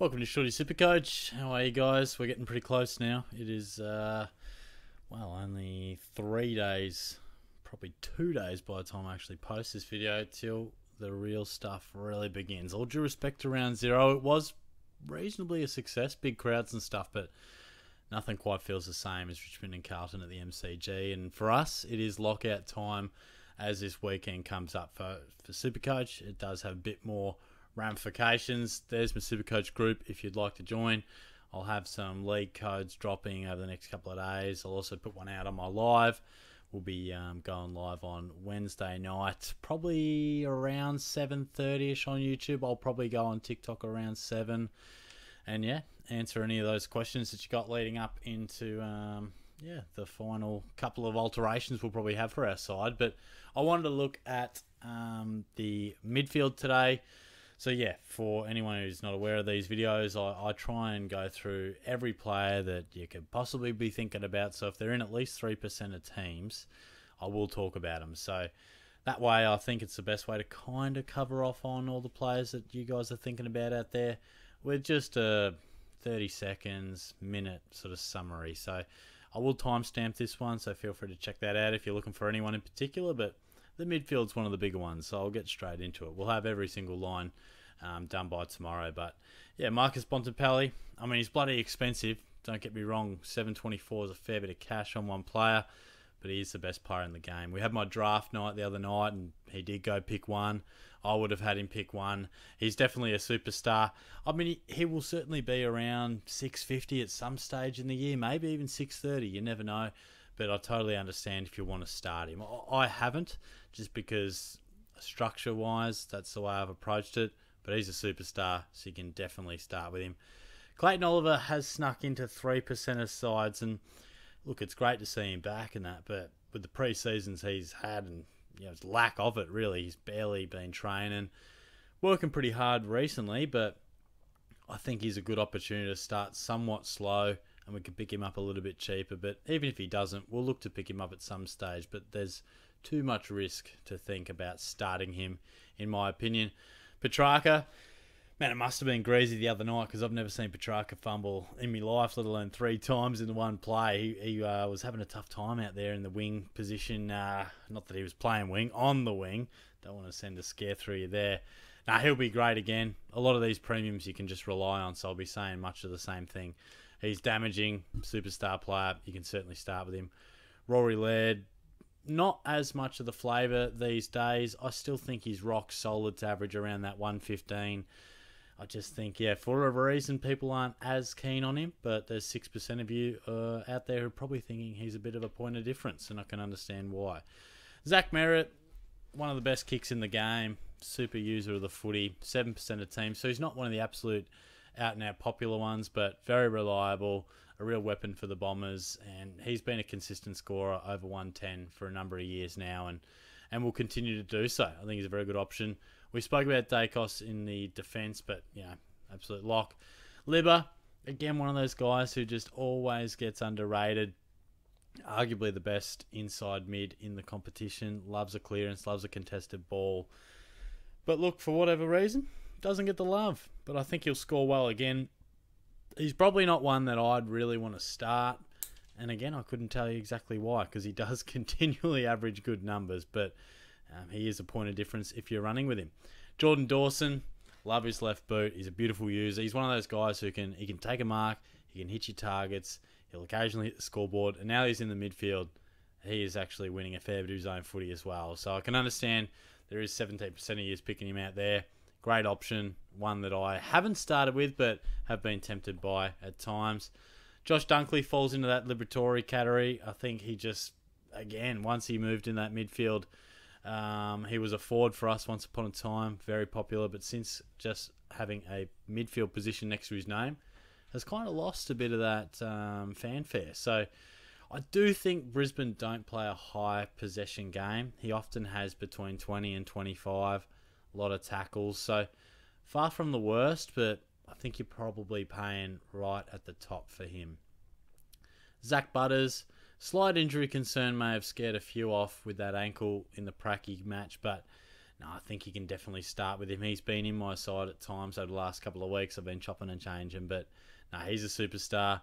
Welcome to Shorty Supercoach. How are you guys? We're getting pretty close now. It is, only 3 days, probably 2 days by the time I actually post this video till the real stuff really begins. All due respect to round zero, it was reasonably a success, big crowds and stuff, but nothing quite feels the same as Richmond and Carlton at the MCG. And for us, it is lockout time as this weekend comes up for Supercoach. It does have a bit more ramifications. There's my SuperCoach Group if you'd like to join. I'll have some league codes dropping over the next couple of days. I'll also put one out on my live. We'll be going live on Wednesday night, probably around 7:30ish on YouTube. I'll probably go on TikTok around 7. And yeah, answer any of those questions that you got leading up into the final couple of alterations we'll probably have for our side. But I wanted to look at the midfield today. So yeah, for anyone who's not aware of these videos, I try and go through every player that you could possibly be thinking about. So if they're in at least 3% of teams, I will talk about them. So that way I think it's the best way to kind of cover off on all the players that you guys are thinking about out there with just a 30 seconds, minute sort of summary. So I will timestamp this one, so feel free to check that out if you're looking for anyone in particular, but the midfield's one of the bigger ones, so I'll get straight into it. We'll have every single line done by tomorrow. But yeah, Marcus Bontempelli, I mean, he's bloody expensive. Don't get me wrong, 724 is a fair bit of cash on one player, but he is the best player in the game. We had my draft night the other night, and he did go pick one. I would have had him pick one. He's definitely a superstar. I mean, he will certainly be around 650 at some stage in the year, maybe even 630. You never know. But I totally understand if you want to start him. I haven't, just because structure-wise, that's the way I've approached it. But he's a superstar, so you can definitely start with him. Clayton Oliver has snuck into 3% of sides, and look, it's great to see him back and that, but with the pre-seasons he's had and his lack of it, really, he's barely been training, working pretty hard recently, but I think he's a good opportunity to start somewhat slow, and we can pick him up a little bit cheaper. But even if he doesn't, we'll look to pick him up at some stage, but there's too much risk to think about starting him, in my opinion. Petracca, man, it must have been greasy the other night, because I've never seen Petracca fumble in my life, let alone 3 times in the one play. He was having a tough time out there in the wing position. Not that he was playing wing, on the wing. Don't want to send a scare through you there. Nah, he'll be great again. A lot of these premiums you can just rely on, so I'll be saying much of the same thing. He's damaging, superstar player. You can certainly start with him. Rory Laird, not as much of the flavour these days. I still think he's rock solid to average around that 115. I just think, for whatever reason, people aren't as keen on him, but there's 6% of you out there who are probably thinking he's a bit of a point of difference, and I can understand why. Zak Merrett, one of the best kicks in the game, super user of the footy, 7% of teams, so he's not one of the absolute out-and-out popular ones, but very reliable, a real weapon for the Bombers, and he's been a consistent scorer over 110 for a number of years now, and will continue to do so. I think he's a very good option. We spoke about Dacos in the defence, but, absolute lock. Libba, again, one of those guys who just always gets underrated. Arguably the best inside mid in the competition. Loves a clearance, loves a contested ball. But look, for whatever reason, doesn't get the love. But I think he'll score well again. He's probably not one that I'd really want to start. And again, I couldn't tell you exactly why, because he does continually average good numbers. But he is a point of difference if you're running with him. Jordan Dawson, love his left boot. He's a beautiful user. He's one of those guys who can take a mark, he can hit your targets, he'll occasionally hit the scoreboard, and now he's in the midfield. He is actually winning a fair bit of his own footy as well. So I can understand there is 17% of you picking him out there. Great option, one that I haven't started with, but have been tempted by at times. Josh Dunkley falls into that Liberatore category. I think he just, again, once he moved in that midfield, he was a forward for us once upon a time, very popular, but since just having a midfield position next to his name, has kind of lost a bit of that fanfare. So I do think Brisbane don't play a high possession game. He often has between 20 and 25, a lot of tackles. So far from the worst, but I think you're probably paying right at the top for him. Zak Butters, slight injury concern may have scared a few off with that ankle in the Pracky match, but no, I think you can definitely start with him. He's been in my side at times over the last couple of weeks. I've been chopping and changing, but no, he's a superstar.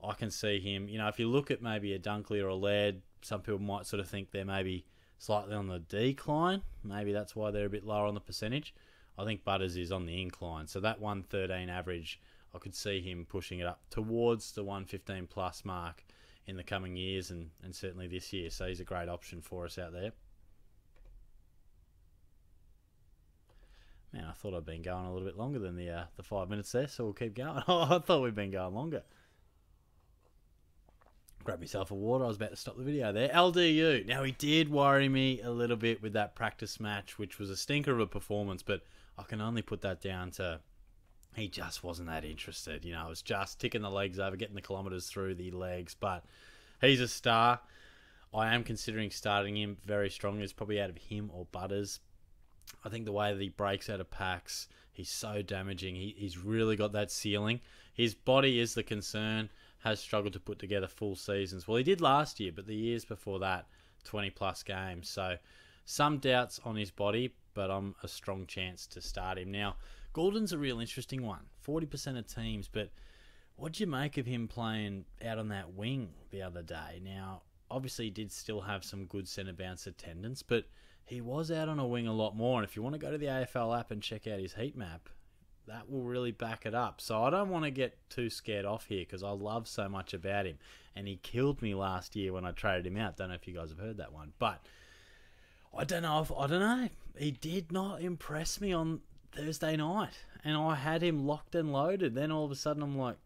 I can see him. You know, if you look at maybe a Dunkley or a Laird, some people might sort of think they're maybe slightly on the decline. Maybe that's why they're a bit lower on the percentage. I think Butters is on the incline. So that 113 average, I could see him pushing it up towards the 115 plus mark in the coming years and certainly this year. So he's a great option for us out there. Man, I thought I'd been going a little bit longer than the 5 minutes there, so we'll keep going. I thought we'd been going longer. Grab myself a water. I was about to stop the video there. LDU. Now, he did worry me a little bit with that practice match, which was a stinker of a performance, but I can only put that down to he just wasn't that interested. You know, it was just ticking the legs over, getting the kilometres through the legs, but he's a star. I am considering starting him very strongly. It's probably out of him or Butters. I think the way that he breaks out of packs, he's so damaging. He's really got that ceiling. His body is the concern. Has struggled to put together full seasons. Well, he did last year, but the years before that, 20 plus games. So some doubts on his body, but I'm a strong chance to start him. Now, Gulden's a real interesting one. 40% of teams, but what do you make of him playing out on that wing the other day? Now, obviously he did still have some good centre bounce attendance, but he was out on a wing a lot more. And if you want to go to the AFL app and check out his heat map, that will really back it up. So I don't want to get too scared off here because I love so much about him. And he killed me last year when I traded him out. Don't know if you guys have heard that one. But I don't know. He did not impress me on Thursday night. And I had him locked and loaded. Then all of a sudden I'm like,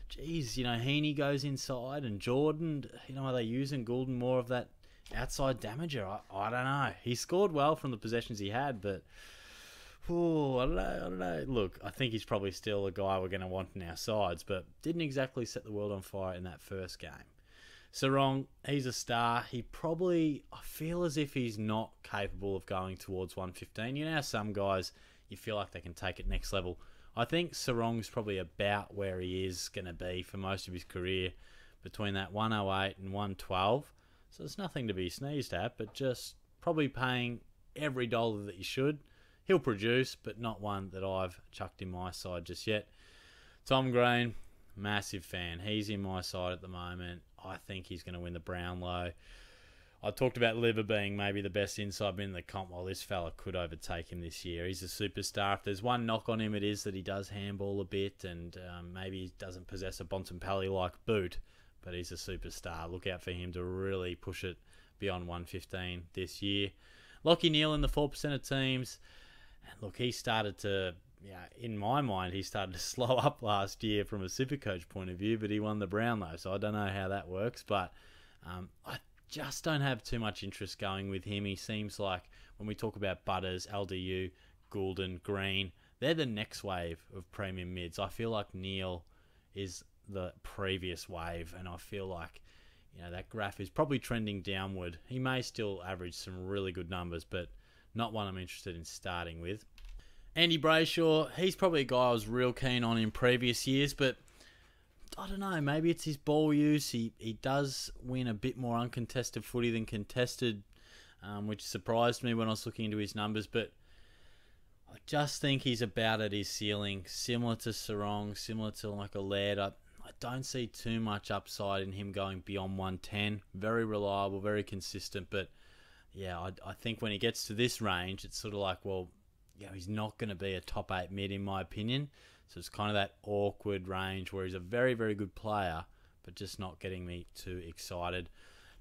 geez, you know, Heaney goes inside and Jordan, you know, are they using Gulden more of that outside damager? I don't know. He scored well from the possessions he had, but I don't know. Look, I think he's probably still a guy we're going to want in our sides, but didn't exactly set the world on fire in that first game. Serong, he's a star. He probably, I feel as if he's not capable of going towards 115. You know how some guys, you feel like they can take it next level. I think Serong's probably about where he is going to be for most of his career, between that 108 and 112. So it's nothing to be sneezed at, but just probably paying every dollar that you should. He'll produce, but not one that I've chucked in my side just yet. Tom Green, massive fan. He's in my side at the moment. I think he's going to win the Brownlow. I talked about Liver being maybe the best inside man in the comp. Well, this fella could overtake him this year. He's a superstar. If there's one knock on him, it is that he does handball a bit and maybe he doesn't possess a Bontempelli-like boot, but he's a superstar. Look out for him to really push it beyond 115 this year. Lachie Neale in the 4% of teams. Look, he started to, in my mind, he started to slow up last year from a SuperCoach point of view, but he won the Brownlow, so I don't know how that works, but I just don't have too much interest going with him. He seems like, when we talk about Butters, LDU, Gulden, Green, they're the next wave of premium mids. I feel like Neale is the previous wave, and I feel like, you know, that graph is probably trending downward. He may still average some really good numbers, but not one I'm interested in starting with. Andy Brayshaw, he's probably a guy I was real keen on in previous years, but I don't know, maybe it's his ball use. He does win a bit more uncontested footy than contested, which surprised me when I was looking into his numbers, but I just think he's about at his ceiling, similar to Serong, similar to like a Laird. I don't see too much upside in him going beyond 110. Very reliable, very consistent, but yeah, I think when he gets to this range, it's sort of like, well, you know, he's not going to be a top 8 mid in my opinion. So it's kind of that awkward range where he's a very, very good player, but just not getting me too excited.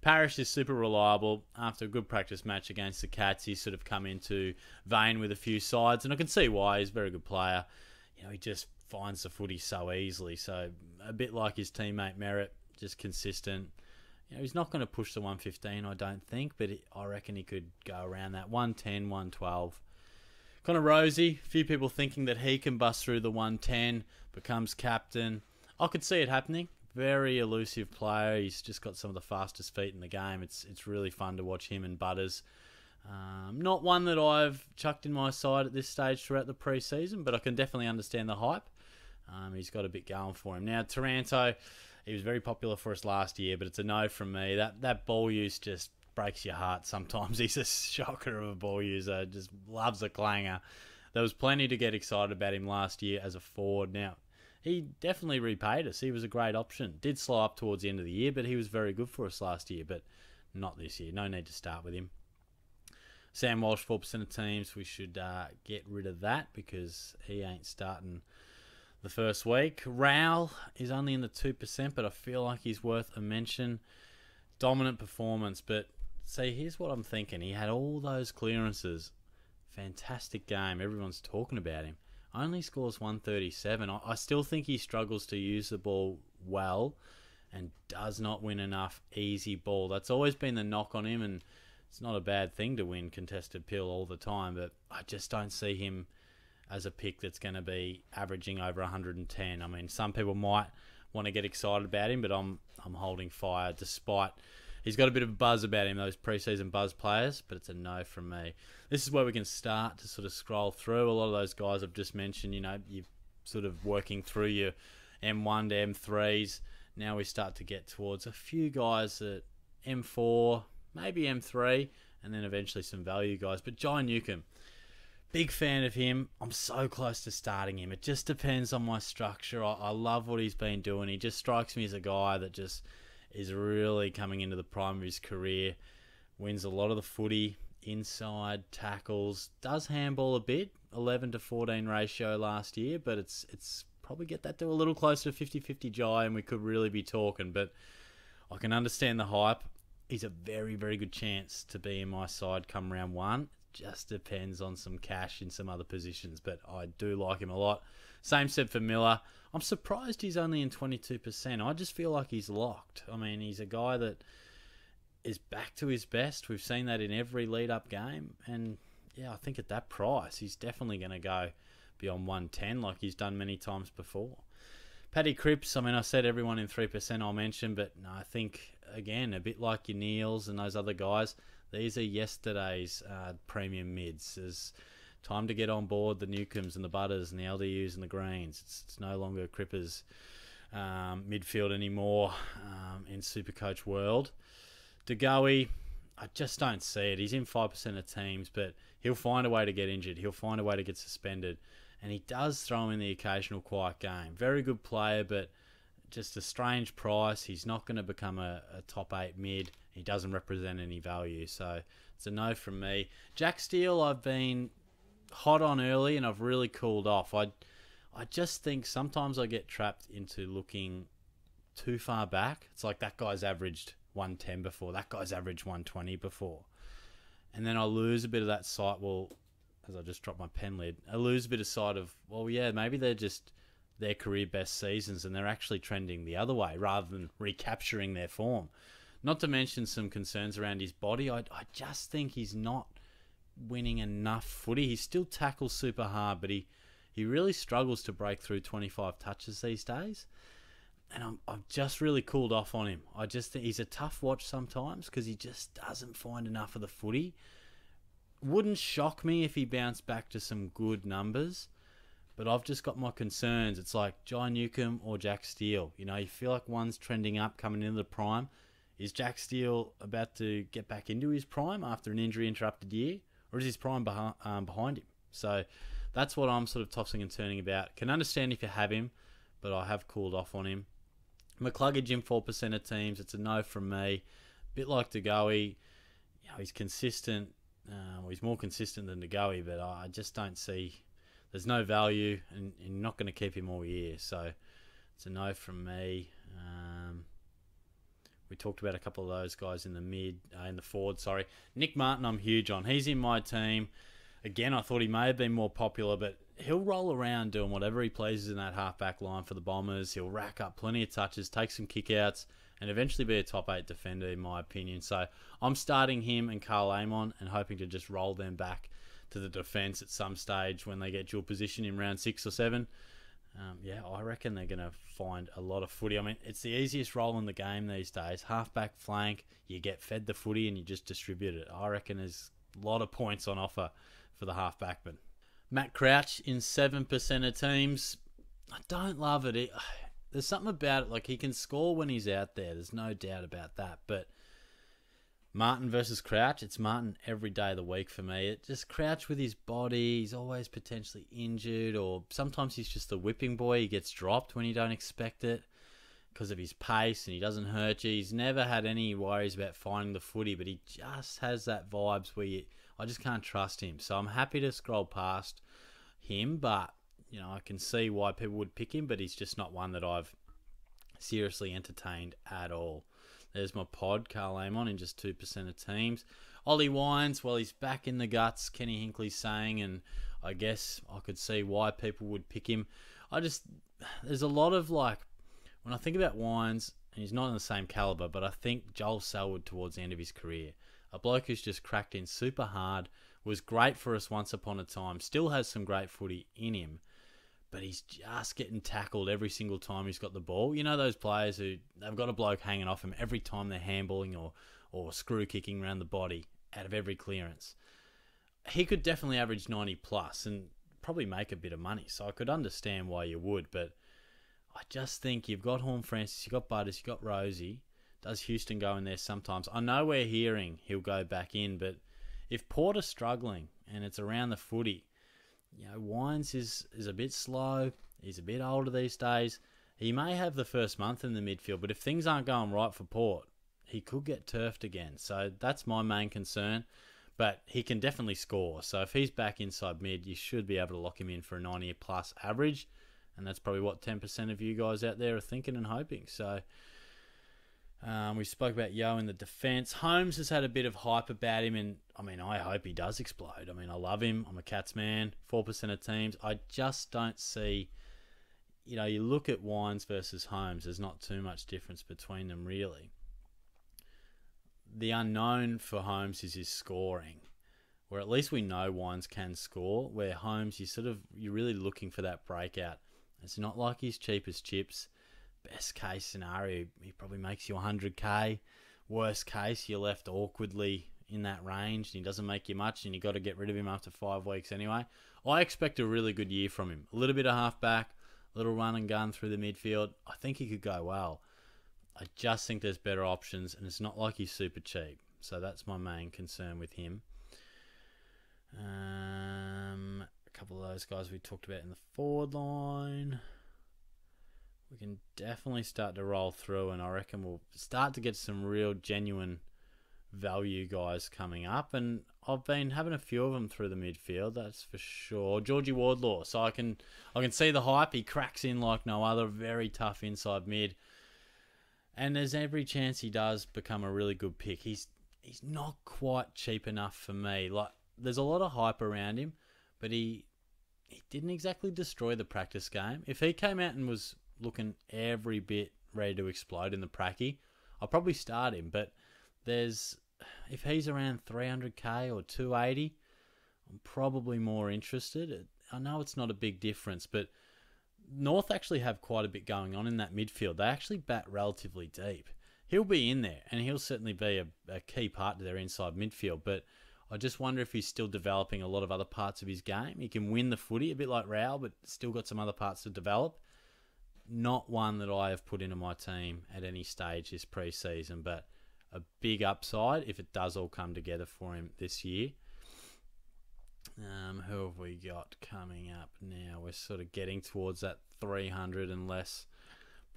Parish is super reliable. After a good practice match against the Cats, he's sort of come into vein with a few sides, and I can see why. He's a very good player. You know, he just finds the footy so easily. So a bit like his teammate Merrett, just consistent. You know, he's not going to push the 115, I don't think, but I reckon he could go around that 110, 112. Kind of Rozee, a few people thinking that he can bust through the 110, becomes captain. I could see it happening. Very elusive player. He's just got some of the fastest feet in the game. It's really fun to watch him and Butters. Not one that I've chucked in my side at this stage throughout the pre-season, but I can definitely understand the hype. He's got a bit going for him. Now, Taranto, he was very popular for us last year, but it's a no from me. That ball use just breaks your heart sometimes. He's a shocker of a ball user, just loves a clanger. There was plenty to get excited about him last year as a forward. Now, he definitely repaid us. He was a great option. Did slow up towards the end of the year, but he was very good for us last year, but not this year. No need to start with him. Sam Walsh, 4% of teams. We should get rid of that because he ain't starting the first week. Rowell is only in the 2%, but I feel like he's worth a mention. Dominant performance, but see, here's what I'm thinking. He had all those clearances. Fantastic game. Everyone's talking about him. Only scores 137. I still think he struggles to use the ball well and does not win enough easy ball. That's always been the knock on him, and it's not a bad thing to win contested pill all the time, but I just don't see him as a pick that's going to be averaging over 110. I mean, some people might want to get excited about him, but I'm holding fire despite he's got a bit of buzz about him, those preseason buzz players, but it's a no from me. This is where we can start to sort of scroll through. A lot of those guys I've just mentioned, you know, you're sort of working through your M1 to M3s. Now we start to get towards a few guys at M4, maybe M3, and then eventually some value guys. But Newcombe, big fan of him. I'm so close to starting him. It just depends on my structure. I love what he's been doing. He just strikes me as a guy that just is really coming into the prime of his career. Wins a lot of the footy, inside tackles, does handball a bit, 11 to 14 ratio last year, but it's probably get that to a little closer to 50-50 Jai, and we could really be talking. But I can understand the hype. He's a very, very good chance to be in my side come round one. Just depends on some cash in some other positions, but I do like him a lot. Same said for Miller. I'm surprised he's only in 22%. I just feel like he's locked. I mean, he's a guy that is back to his best. We've seen that in every lead-up game, and yeah, I think at that price, he's definitely going to go beyond 110 like he's done many times before. Paddy Cripps, I mean, I said everyone in 3% I'll mention, but no, I think, again, a bit like your Neales and those other guys, these are yesterday's premium mids. There's time to get on board the Newcombes and the Butters and the LDUs and the Greens. It's no longer Cripps' midfield anymore in Supercoach world. De Goey, I just don't see it. He's in 5% of teams, but he'll find a way to get injured. He'll find a way to get suspended. And he does throw in the occasional quiet game. Very good player, but just a strange price. He's not going to become a top 8 mid. He doesn't represent any value. So it's a no from me. Jack Steele, I've been hot on early and I've really cooled off. I just think sometimes I get trapped into looking too far back. It's like that guy's averaged 110 before. That guy's averaged 120 before. And then I lose a bit of that sight. Well, as I just dropped my pen lid, I lose a bit of sight of, well, yeah, maybe they're just their career best seasons and they're actually trending the other way rather than recapturing their form. Not to mention some concerns around his body. I just think he's not winning enough footy. He still tackles super hard, but he really struggles to break through 25 touches these days. And I've just really cooled off on him. I just think he's a tough watch sometimes because he just doesn't find enough of the footy. Wouldn't shock me if he bounced back to some good numbers, but I've just got my concerns. It's like Newcombe or Jack Steele. You know, you feel like one's trending up coming into the prime. Is Jack Steele about to get back into his prime after an injury-interrupted year, or is his prime behind him? So that's what I'm sort of tossing and turning about. Can understand if you have him, but I have cooled off on him. McCluggage in 4% of teams. It's a no from me. Bit like De Goey. You know, he's consistent. He's more consistent than De Goey, but I just don't see... There's no value, and you're not going to keep him all year. So it's a no from me. We talked about a couple of those guys in the forward, sorry. Nic Martin, I'm huge on. He's in my team. Again, I thought he may have been more popular, but he'll roll around doing whatever he pleases in that half-back line for the Bombers. He'll rack up plenty of touches, take some kick-outs, and eventually be a top 8 defender, in my opinion. So I'm starting him and Carl Amon and hoping to just roll them back to the defence at some stage when they get dual position in round 6 or 7. Yeah, I reckon they're going to find a lot of footy. I mean, it's the easiest role in the game these days. Half-back flank, you get fed the footy and you just distribute it. I reckon there's a lot of points on offer for the half-backman. Matt Crouch in 7% of teams. I don't love it. There's something about it, like he can score when he's out there. There's no doubt about that. But Martin versus Crouch. It's Martin every day of the week for me. It just Crouch with his body. He's always potentially injured, or sometimes he's just the whipping boy. He gets dropped when you don't expect it because of his pace, and he doesn't hurt you. He's never had any worries about finding the footy, but he just has that vibes where I just can't trust him. So I'm happy to scroll past him, but I can see why people would pick him, but he's just not one that I've seriously entertained at all. There's my pod, Carl Amon, in just 2% of teams. Ollie Wines, well, he's back in the guts, Kenny Hinckley's saying, and I guess I could see why people would pick him. There's a lot of, when I think about Wines, and he's not in the same calibre, but I think Joel Selwood towards the end of his career. A bloke who's just cracked in super hard, was great for us once upon a time, still has some great footy in him, but he's just getting tackled every single time he's got the ball. You know those players who they've got a bloke hanging off him every time they're handballing or screw kicking around the body out of every clearance. He could definitely average 90 plus and probably make a bit of money, so I could understand why you would, but I just think you've got Horn Francis, you've got Butters, you've got Rozee. Does Houston go in there sometimes? I know we're hearing he'll go back in, but if Porter's struggling and it's around the footy, Wines is a bit slow. He's a bit older these days. He may have the first month in the midfield, but if things aren't going right for Port, he could get turfed again. So that's my main concern. But he can definitely score. So if he's back inside mid, you should be able to lock him in for a 90-plus average. And that's probably what 10% of you guys out there are thinking and hoping. So we spoke about Yo in the defence. Holmes has had a bit of hype about him, and I hope he does explode. I love him. I'm a Cats man. 4% of teams. I just don't see, you look at Wines versus Holmes, there's not too much difference between them really. The unknown for Holmes is his scoring, where at least we know Wines can score, where Holmes, you're really looking for that breakout. It's not like he's cheap as chips. Best case scenario, he probably makes you 100k. Worst case, you're left awkwardly in that range and he doesn't make you much and you got to get rid of him after 5 weeks anyway. I expect a really good year from him. A little bit of halfback, a little run and gun through the midfield. I think he could go well. I just think there's better options and it's not like he's super cheap. So that's my main concern with him. A couple of those guys we talked about in the forward line. We can definitely start to roll through, and I reckon we'll start to get some real genuine value guys coming up. And I've been having a few of them through the midfield, that's for sure. Georgie Wardlaw, so I can see the hype. He cracks in like no other, very tough inside mid. And there's every chance he does become a really good pick. He's not quite cheap enough for me. There's a lot of hype around him, but he didn't exactly destroy the practice game. If he came out and was looking every bit ready to explode in the pracky, I'll probably start him. But if he's around 300k or 280, I'm probably more interested. I know it's not a big difference, but North actually have quite a bit going on in that midfield. They actually bat relatively deep. He'll be in there, and he'll certainly be a key part to their inside midfield, but I just wonder if he's still developing a lot of other parts of his game. He can win the footy, a bit like Rowell, but still got some other parts to develop. Not one that I have put into my team at any stage this pre-season, but a big upside if it does all come together for him this year. Who have we got coming up now? We're sort of getting towards that 300 and less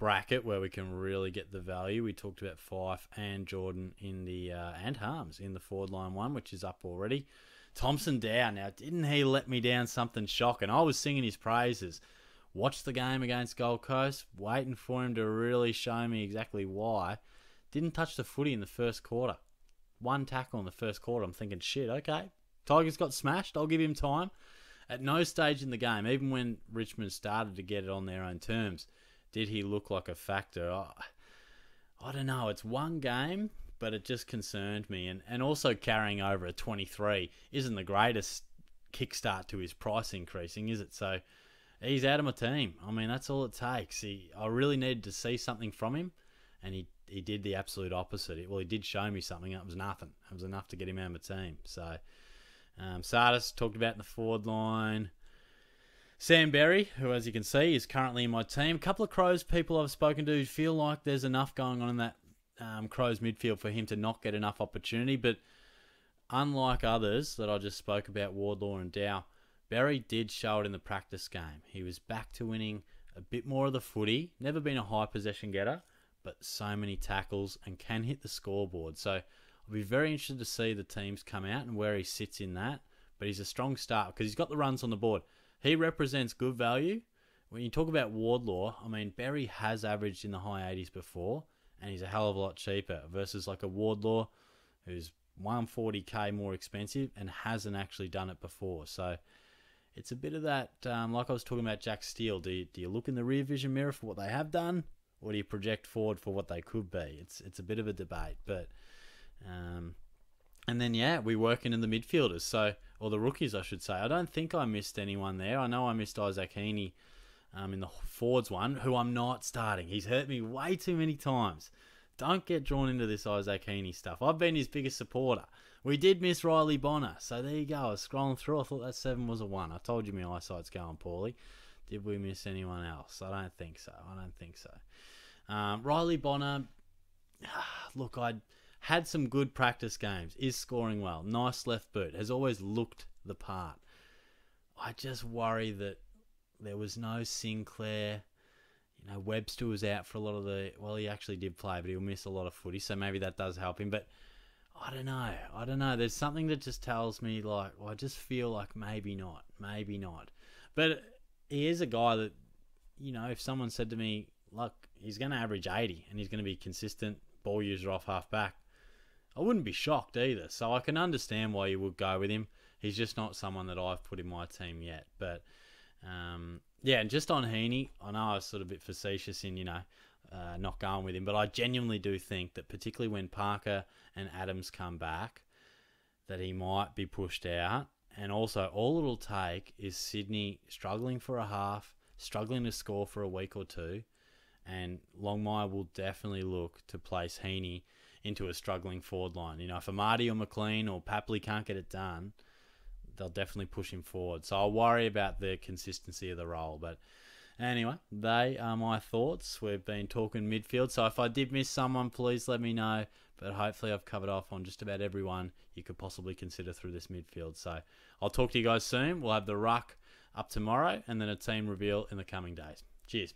bracket where we can really get the value. We talked about Fife and Jordan in the and Harms in the forward line one, which is up already. Thomson Dow, now didn't he let me down something shocking? I was singing his praises. Watched the game against Gold Coast, waiting for him to really show me exactly why. Didn't touch the footy in the first quarter. One tackle in the first quarter. I'm thinking, shit, okay. Tigers got smashed. I'll give him time. At no stage in the game, even when Richmond started to get it on their own terms, did he look like a factor. I don't know. It's one game, but it just concerned me. And also carrying over a 23 isn't the greatest kickstart to his price increasing, is it? So he's out of my team. That's all it takes. I really needed to see something from him, and he did the absolute opposite. He did show me something. It was nothing. It was enough to get him out of my team. So Sardis talked about in the forward line. Sam Berry, who, as you can see, is currently in my team. A couple of Crows people I've spoken to feel like there's enough going on in that Crows midfield for him to not get enough opportunity. But unlike others that I just spoke about, Wardlaw and Dow, Berry did show it in the practice game. He was back to winning a bit more of the footy. Never been a high possession getter, but so many tackles and can hit the scoreboard. So I'll be very interested to see the teams come out and where he sits in that. But he's a strong start because he's got the runs on the board. He represents good value. When you talk about Wardlaw, I mean, Berry has averaged in the high 80s before, and he's a hell of a lot cheaper versus like a Wardlaw who's 140k more expensive and hasn't actually done it before. So it's a bit of that, like I was talking about Jack Steele. Do you look in the rear vision mirror for what they have done, or do you project forward for what they could be? It's a bit of a debate, but and then we work into the midfielders, or the rookies, I should say. I don't think I missed anyone there. I know I missed Isaac Heaney in the forwards one, who I'm not starting. He's hurt me way too many times. Don't get drawn into this Isaac Heaney stuff. I've been his biggest supporter. We did miss Riley Bonner, so there you go. I was scrolling through. I thought that 7 was a 1. I told you my eyesight's going poorly. Did we miss anyone else? I don't think so. Riley Bonner, look, I had some good practice games. Is scoring well. Nice left boot. Has always looked the part. I just worry that there was no Sinclair. You know, Webster was out for a lot of the... Well, he actually did play, but he'll miss a lot of footy, so maybe that does help him. But I don't know. There's something that just tells me, like, well, I just feel like maybe not. But he is a guy that, you know, if someone said to me, look, he's going to average 80 and he's going to be consistent ball user off half back, I wouldn't be shocked either. So I can understand why you would go with him. He's just not someone that I've put in my team yet. But, and just on Heaney, I know I was sort of a bit facetious in, not going with him, but I genuinely do think that particularly when Parker and Adams come back, that he might be pushed out. And also, all it'll take is Sydney struggling for a half, struggling to score for a week or two, and Longmire will definitely look to place Heaney into a struggling forward line. You know, if Amadi or McLean or Papley can't get it done, they'll definitely push him forward. So I'll worry about the consistency of the role. But anyway, they are my thoughts. We've been talking midfield, so if I did miss someone, please let me know. But hopefully I've covered off on just about everyone you could possibly consider through this midfield. So I'll talk to you guys soon. We'll have the ruck up tomorrow and then a team reveal in the coming days. Cheers.